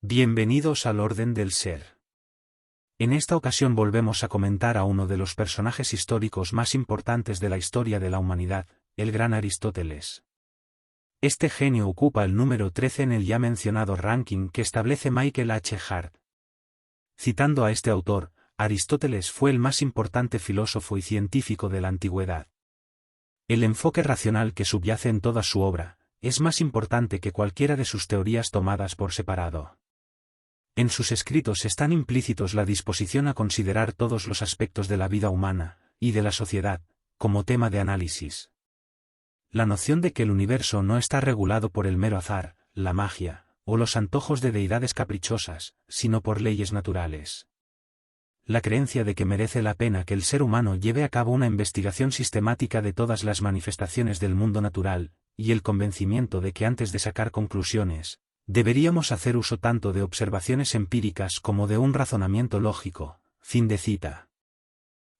Bienvenidos al orden del ser. En esta ocasión volvemos a comentar a uno de los personajes históricos más importantes de la historia de la humanidad, el gran Aristóteles. Este genio ocupa el número 13 en el ya mencionado ranking que establece Michael H. Hart. Citando a este autor, Aristóteles fue el más importante filósofo y científico de la antigüedad. El enfoque racional que subyace en toda su obra es más importante que cualquiera de sus teorías tomadas por separado. En sus escritos están implícitos la disposición a considerar todos los aspectos de la vida humana y de la sociedad como tema de análisis. La noción de que el universo no está regulado por el mero azar, la magia, o los antojos de deidades caprichosas, sino por leyes naturales. La creencia de que merece la pena que el ser humano lleve a cabo una investigación sistemática de todas las manifestaciones del mundo natural, y el convencimiento de que antes de sacar conclusiones, deberíamos hacer uso tanto de observaciones empíricas como de un razonamiento lógico. Fin de cita.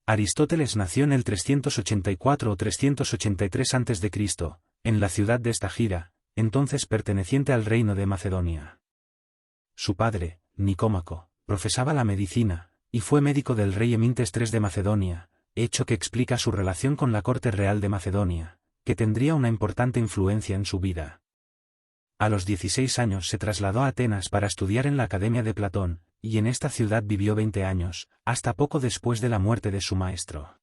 Aristóteles nació en el 384 o 383 a.C., en la ciudad de Estagira, entonces perteneciente al reino de Macedonia. Su padre, Nicómaco, profesaba la medicina, y fue médico del rey Emintes III de Macedonia, hecho que explica su relación con la corte real de Macedonia, que tendría una importante influencia en su vida. A los 16 años se trasladó a Atenas para estudiar en la Academia de Platón, y en esta ciudad vivió 20 años, hasta poco después de la muerte de su maestro.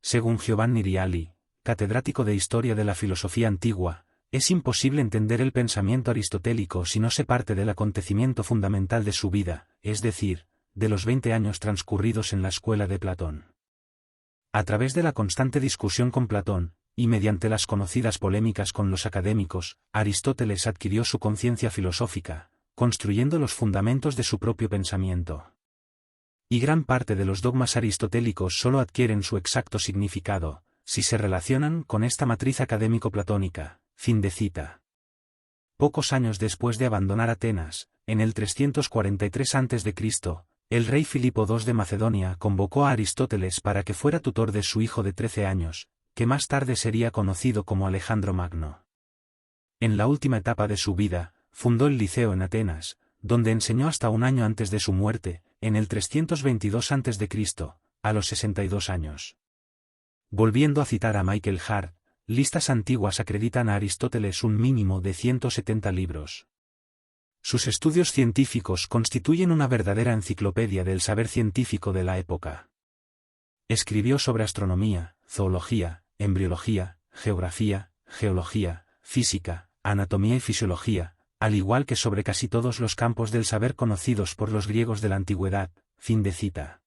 Según Giovanni Riali, catedrático de Historia de la Filosofía Antigua, es imposible entender el pensamiento aristotélico si no se parte del acontecimiento fundamental de su vida, es decir, de los 20 años transcurridos en la escuela de Platón. A través de la constante discusión con Platón, y mediante las conocidas polémicas con los académicos, Aristóteles adquirió su conciencia filosófica, construyendo los fundamentos de su propio pensamiento. Y gran parte de los dogmas aristotélicos solo adquieren su exacto significado, si se relacionan con esta matriz académico-platónica. Fin de cita. Pocos años después de abandonar Atenas, en el 343 a.C., el rey Filipo II de Macedonia convocó a Aristóteles para que fuera tutor de su hijo de 13 años, que más tarde sería conocido como Alejandro Magno. En la última etapa de su vida, fundó el Liceo en Atenas, donde enseñó hasta un año antes de su muerte, en el 322 a.C., a los 62 años. Volviendo a citar a Michael Hart, listas antiguas acreditan a Aristóteles un mínimo de 170 libros. Sus estudios científicos constituyen una verdadera enciclopedia del saber científico de la época. Escribió sobre astronomía, zoología, embriología, geografía, geología, física, anatomía y fisiología, al igual que sobre casi todos los campos del saber conocidos por los griegos de la antigüedad. Fin de cita.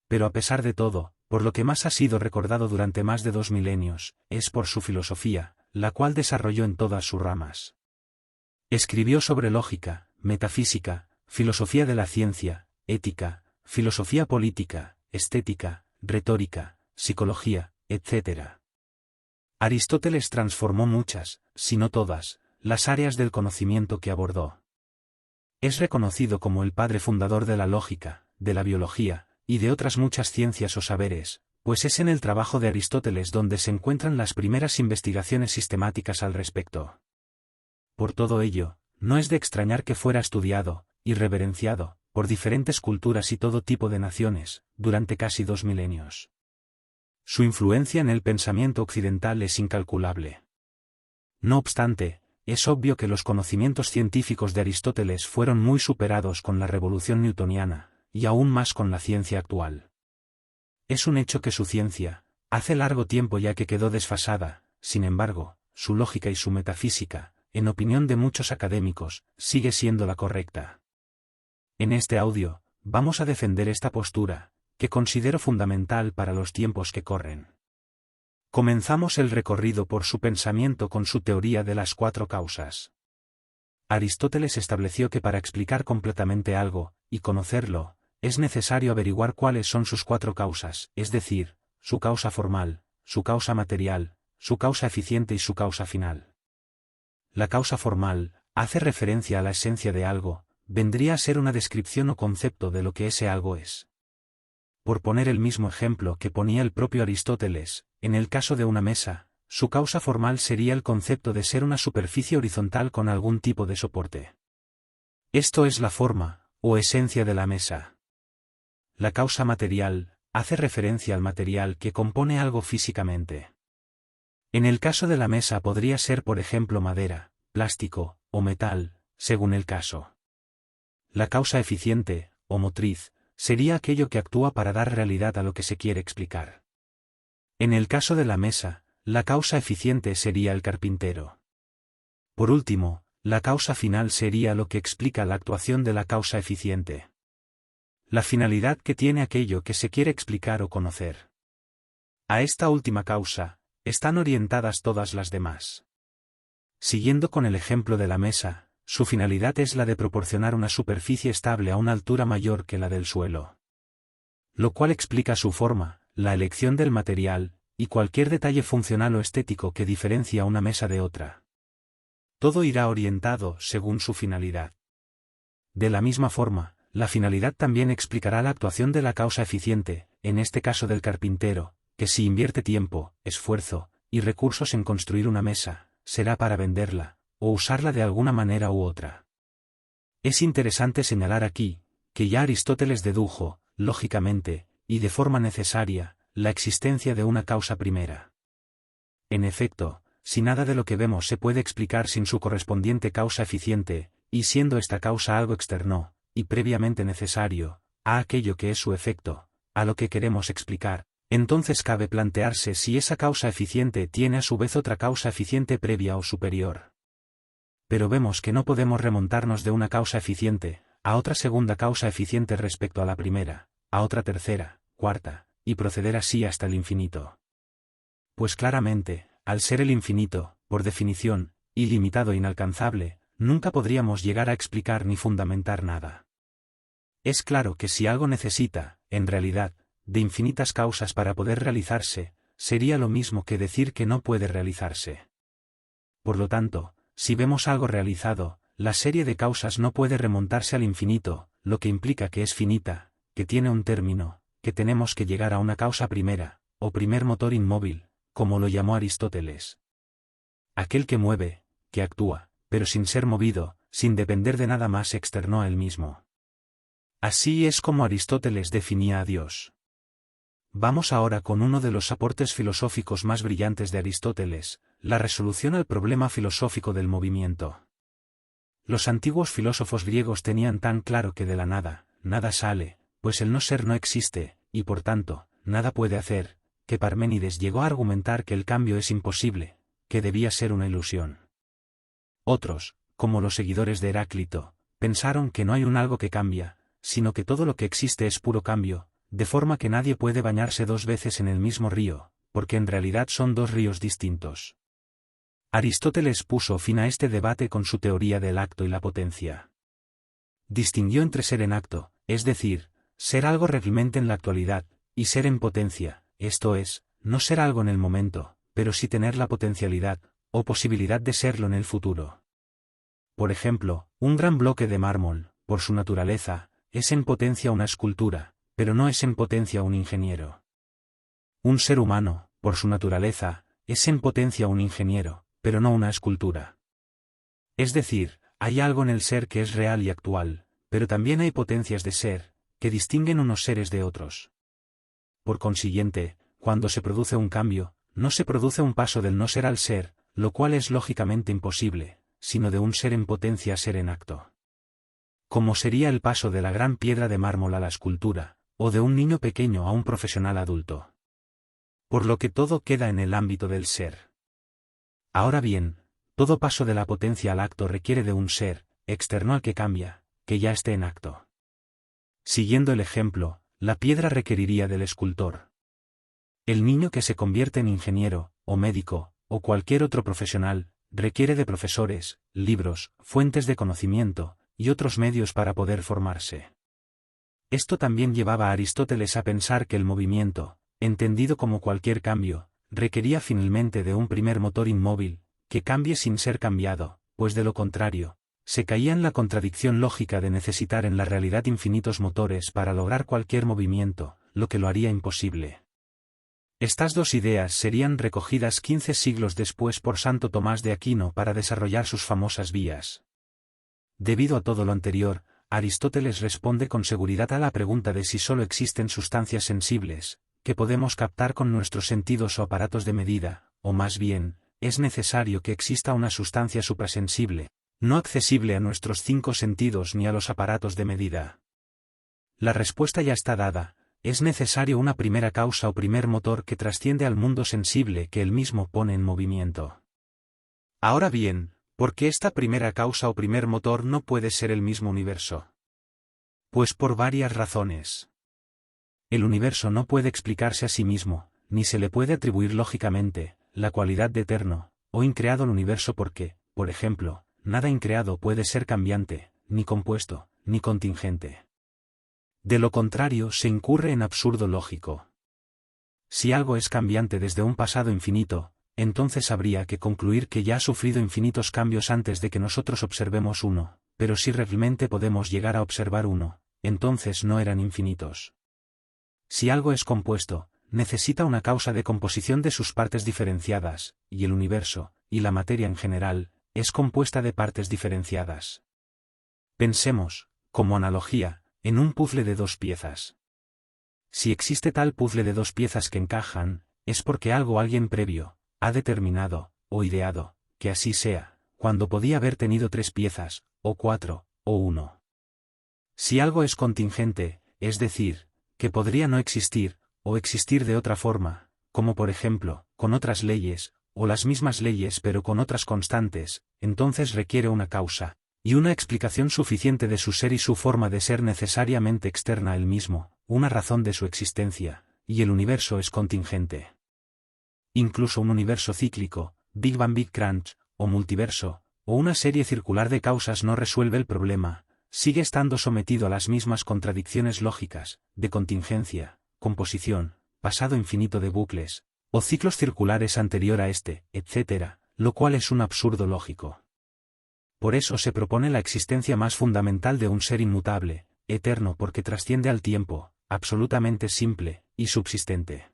Pero a pesar de todo, por lo que más ha sido recordado durante más de 2 milenios, es por su filosofía, la cual desarrolló en todas sus ramas. Escribió sobre lógica, metafísica, filosofía de la ciencia, ética, filosofía política, estética, retórica, psicología, etc. Aristóteles transformó muchas, si no todas, las áreas del conocimiento que abordó. Es reconocido como el padre fundador de la lógica, de la biología, y de otras muchas ciencias o saberes, pues es en el trabajo de Aristóteles donde se encuentran las primeras investigaciones sistemáticas al respecto. Por todo ello, no es de extrañar que fuera estudiado, y reverenciado, por diferentes culturas y todo tipo de naciones, durante casi 2 milenios. Su influencia en el pensamiento occidental es incalculable. No obstante, es obvio que los conocimientos científicos de Aristóteles fueron muy superados con la revolución newtoniana, y aún más con la ciencia actual. Es un hecho que su ciencia, hace largo tiempo ya que quedó desfasada, sin embargo, su lógica y su metafísica, en opinión de muchos académicos, sigue siendo la correcta. En este audio, vamos a defender esta postura, que considero fundamental para los tiempos que corren. Comenzamos el recorrido por su pensamiento con su teoría de las 4 causas. Aristóteles estableció que para explicar completamente algo, y conocerlo, es necesario averiguar cuáles son sus 4 causas, es decir, su causa formal, su causa material, su causa eficiente y su causa final. La causa formal, hace referencia a la esencia de algo, vendría a ser una descripción o concepto de lo que ese algo es. Por poner el mismo ejemplo que ponía el propio Aristóteles, en el caso de una mesa, su causa formal sería el concepto de ser una superficie horizontal con algún tipo de soporte. Esto es la forma, o esencia de la mesa. La causa material, hace referencia al material que compone algo físicamente. En el caso de la mesa podría ser por ejemplo madera, plástico, o metal, según el caso. La causa eficiente, o motriz, sería aquello que actúa para dar realidad a lo que se quiere explicar. En el caso de la mesa, la causa eficiente sería el carpintero. Por último, la causa final sería lo que explica la actuación de la causa eficiente. La finalidad que tiene aquello que se quiere explicar o conocer. A esta última causa, están orientadas todas las demás. Siguiendo con el ejemplo de la mesa, su finalidad es la de proporcionar una superficie estable a una altura mayor que la del suelo. Lo cual explica su forma, la elección del material, y cualquier detalle funcional o estético que diferencia una mesa de otra. Todo irá orientado según su finalidad. De la misma forma, la finalidad también explicará la actuación de la causa eficiente, en este caso del carpintero, que si invierte tiempo, esfuerzo, y recursos en construir una mesa, será para venderla, o usarla de alguna manera u otra. Es interesante señalar aquí, que ya Aristóteles dedujo, lógicamente, y de forma necesaria, la existencia de una causa primera. En efecto, si nada de lo que vemos se puede explicar sin su correspondiente causa eficiente, y siendo esta causa algo externo, y previamente necesario, a aquello que es su efecto, a lo que queremos explicar, entonces cabe plantearse si esa causa eficiente tiene a su vez otra causa eficiente previa o superior. Pero vemos que no podemos remontarnos de una causa eficiente, a otra segunda causa eficiente respecto a la primera, a otra tercera, cuarta, y proceder así hasta el infinito. Pues claramente, al ser el infinito, por definición, ilimitado e inalcanzable, nunca podríamos llegar a explicar ni fundamentar nada. Es claro que si algo necesita, en realidad, de infinitas causas para poder realizarse, sería lo mismo que decir que no puede realizarse. Por lo tanto, si vemos algo realizado, la serie de causas no puede remontarse al infinito, lo que implica que es finita, que tiene un término, que tenemos que llegar a una causa primera, o primer motor inmóvil, como lo llamó Aristóteles. Aquel que mueve, que actúa, pero sin ser movido, sin depender de nada más externo a él mismo. Así es como Aristóteles definía a Dios. Vamos ahora con uno de los aportes filosóficos más brillantes de Aristóteles, la resolución al problema filosófico del movimiento. Los antiguos filósofos griegos tenían tan claro que de la nada, nada sale, pues el no ser no existe, y por tanto, nada puede hacer, que Parménides llegó a argumentar que el cambio es imposible, que debía ser una ilusión. Otros, como los seguidores de Heráclito, pensaron que no hay un algo que cambia, sino que todo lo que existe es puro cambio, de forma que nadie puede bañarse dos veces en el mismo río, porque en realidad son dos ríos distintos. Aristóteles puso fin a este debate con su teoría del acto y la potencia. Distinguió entre ser en acto, es decir, ser algo realmente en la actualidad, y ser en potencia, esto es, no ser algo en el momento, pero sí tener la potencialidad, o posibilidad de serlo en el futuro. Por ejemplo, un gran bloque de mármol, por su naturaleza, es en potencia una escultura, pero no es en potencia un ingeniero. Un ser humano, por su naturaleza, es en potencia un ingeniero, pero no una escultura. Es decir, hay algo en el ser que es real y actual, pero también hay potencias de ser, que distinguen unos seres de otros. Por consiguiente, cuando se produce un cambio, no se produce un paso del no ser al ser, lo cual es lógicamente imposible, sino de un ser en potencia a ser en acto. Como sería el paso de la gran piedra de mármol a la escultura, o de un niño pequeño a un profesional adulto. Por lo que todo queda en el ámbito del ser. Ahora bien, todo paso de la potencia al acto requiere de un ser, externo al que cambia, que ya esté en acto. Siguiendo el ejemplo, la piedra requeriría del escultor. El niño que se convierte en ingeniero, o médico, o cualquier otro profesional, requiere de profesores, libros, fuentes de conocimiento, y otros medios para poder formarse. Esto también llevaba a Aristóteles a pensar que el movimiento, entendido como cualquier cambio, requería finalmente de un primer motor inmóvil, que cambie sin ser cambiado, pues de lo contrario, se caía en la contradicción lógica de necesitar en la realidad infinitos motores para lograr cualquier movimiento, lo que lo haría imposible. Estas dos ideas serían recogidas 15 siglos después por Santo Tomás de Aquino para desarrollar sus famosas vías. Debido a todo lo anterior, Aristóteles responde con seguridad a la pregunta de si solo existen sustancias sensibles, que podemos captar con nuestros sentidos o aparatos de medida, o más bien, es necesario que exista una sustancia suprasensible, no accesible a nuestros 5 sentidos ni a los aparatos de medida. La respuesta ya está dada, es necesario una primera causa o primer motor que trasciende al mundo sensible que él mismo pone en movimiento. Ahora bien, ¿por qué esta primera causa o primer motor no puede ser el mismo universo? Pues por varias razones. El universo no puede explicarse a sí mismo, ni se le puede atribuir lógicamente la cualidad de eterno o increado al universo porque, por ejemplo, nada increado puede ser cambiante, ni compuesto, ni contingente. De lo contrario se incurre en absurdo lógico. Si algo es cambiante desde un pasado infinito, entonces habría que concluir que ya ha sufrido infinitos cambios antes de que nosotros observemos uno, pero si realmente podemos llegar a observar uno, entonces no eran infinitos. Si algo es compuesto, necesita una causa de composición de sus partes diferenciadas, y el universo, y la materia en general, es compuesta de partes diferenciadas. Pensemos, como analogía, en un puzzle de 2 piezas. Si existe tal puzzle de 2 piezas que encajan, es porque algo o alguien previo ha determinado, o ideado, que así sea, cuando podía haber tenido 3 piezas, o 4, o 1. Si algo es contingente, es decir, que podría no existir, o existir de otra forma, como por ejemplo, con otras leyes, o las mismas leyes pero con otras constantes, entonces requiere una causa, y una explicación suficiente de su ser y su forma de ser necesariamente externa a él mismo, una razón de su existencia, y el universo es contingente. Incluso un universo cíclico, Big Bang Big Crunch, o multiverso, o una serie circular de causas no resuelve el problema, sigue estando sometido a las mismas contradicciones lógicas, de contingencia, composición, pasado infinito de bucles, o ciclos circulares anterior a este, etc., lo cual es un absurdo lógico. Por eso se propone la existencia más fundamental de un ser inmutable, eterno porque trasciende al tiempo, absolutamente simple, y subsistente.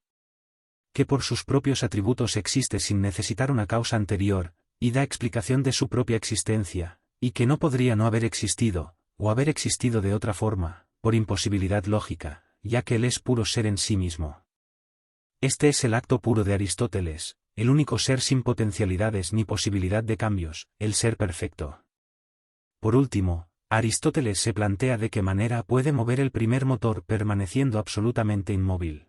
Que por sus propios atributos existe sin necesitar una causa anterior, y da explicación de su propia existencia, y que no podría no haber existido, o haber existido de otra forma, por imposibilidad lógica, ya que él es puro ser en sí mismo. Este es el acto puro de Aristóteles, el único ser sin potencialidades ni posibilidad de cambios, el ser perfecto. Por último, Aristóteles se plantea de qué manera puede mover el primer motor permaneciendo absolutamente inmóvil.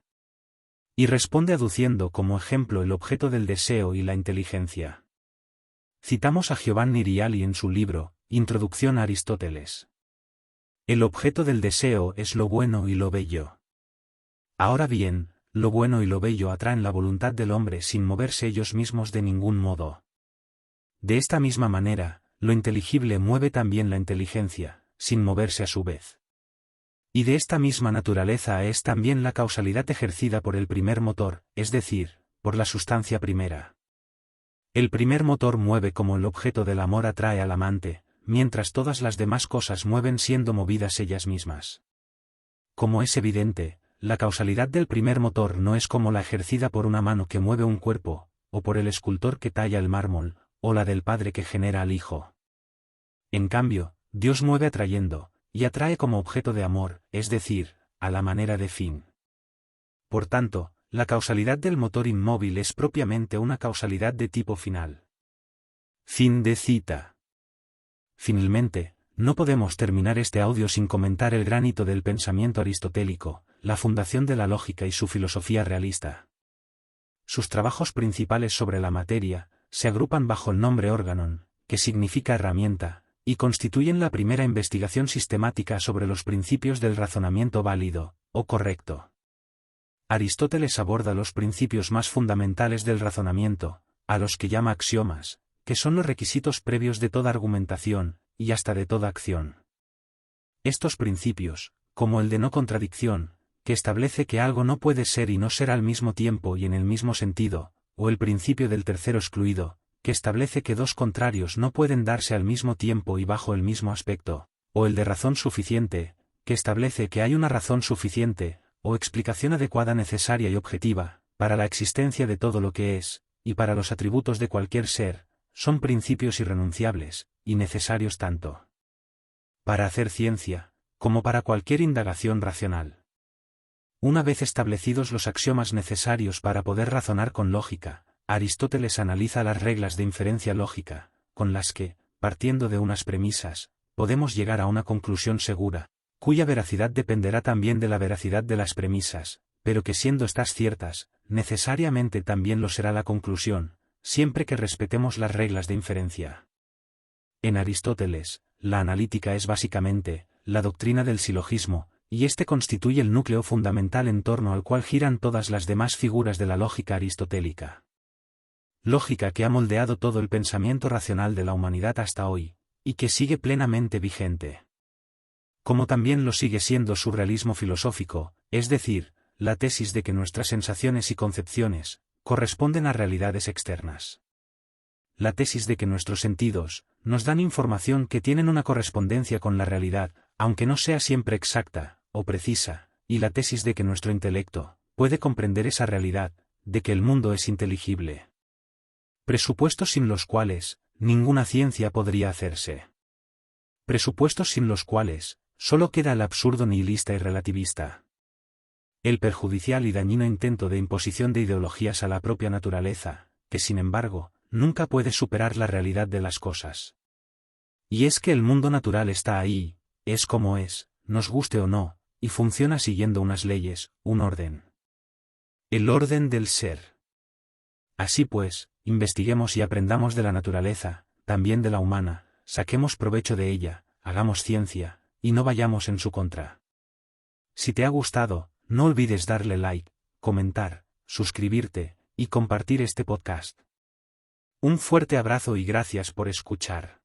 Y responde aduciendo como ejemplo el objeto del deseo y la inteligencia. Citamos a Giovanni Riali en su libro, Introducción a Aristóteles. El objeto del deseo es lo bueno y lo bello. Ahora bien, lo bueno y lo bello atraen la voluntad del hombre sin moverse ellos mismos de ningún modo. De esta misma manera, lo inteligible mueve también la inteligencia, sin moverse a su vez. Y de esta misma naturaleza es también la causalidad ejercida por el primer motor, es decir, por la sustancia primera. El primer motor mueve como el objeto del amor atrae al amante, mientras todas las demás cosas mueven siendo movidas ellas mismas. Como es evidente, la causalidad del primer motor no es como la ejercida por una mano que mueve un cuerpo, o por el escultor que talla el mármol, o la del padre que genera al hijo. En cambio, Dios mueve atrayendo, y atrae como objeto de amor, es decir, a la manera de fin. Por tanto, la causalidad del motor inmóvil es propiamente una causalidad de tipo final. Fin de cita. Finalmente, no podemos terminar este audio sin comentar el gran hito del pensamiento aristotélico, la fundación de la lógica y su filosofía realista. Sus trabajos principales sobre la materia se agrupan bajo el nombre órganon, que significa herramienta, y constituyen la primera investigación sistemática sobre los principios del razonamiento válido, o correcto. Aristóteles aborda los principios más fundamentales del razonamiento, a los que llama axiomas, que son los requisitos previos de toda argumentación, y hasta de toda acción. Estos principios, como el de no contradicción, que establece que algo no puede ser y no ser al mismo tiempo y en el mismo sentido, o el principio del tercero excluido, que establece que dos contrarios no pueden darse al mismo tiempo y bajo el mismo aspecto, o el de razón suficiente, que establece que hay una razón suficiente, o explicación adecuada necesaria y objetiva, para la existencia de todo lo que es, y para los atributos de cualquier ser, son principios irrenunciables, y necesarios tanto para hacer ciencia, como para cualquier indagación racional. Una vez establecidos los axiomas necesarios para poder razonar con lógica, Aristóteles analiza las reglas de inferencia lógica, con las que, partiendo de unas premisas, podemos llegar a una conclusión segura, cuya veracidad dependerá también de la veracidad de las premisas, pero que siendo estas ciertas, necesariamente también lo será la conclusión, siempre que respetemos las reglas de inferencia. En Aristóteles, la analítica es básicamente la doctrina del silogismo, y este constituye el núcleo fundamental en torno al cual giran todas las demás figuras de la lógica aristotélica. Lógica que ha moldeado todo el pensamiento racional de la humanidad hasta hoy, y que sigue plenamente vigente. Como también lo sigue siendo su realismo filosófico, es decir, la tesis de que nuestras sensaciones y concepciones corresponden a realidades externas. La tesis de que nuestros sentidos nos dan información que tienen una correspondencia con la realidad, aunque no sea siempre exacta o precisa, y la tesis de que nuestro intelecto puede comprender esa realidad, de que el mundo es inteligible. Presupuestos sin los cuales ninguna ciencia podría hacerse. Presupuestos sin los cuales solo queda el absurdo nihilista y relativista. El perjudicial y dañino intento de imposición de ideologías a la propia naturaleza, que sin embargo, nunca puede superar la realidad de las cosas. Y es que el mundo natural está ahí, es como es, nos guste o no, y funciona siguiendo unas leyes, un orden. El orden del ser. Así pues, investiguemos y aprendamos de la naturaleza, también de la humana, saquemos provecho de ella, hagamos ciencia, y no vayamos en su contra. Si te ha gustado, no olvides darle like, comentar, suscribirte, y compartir este podcast. Un fuerte abrazo y gracias por escuchar.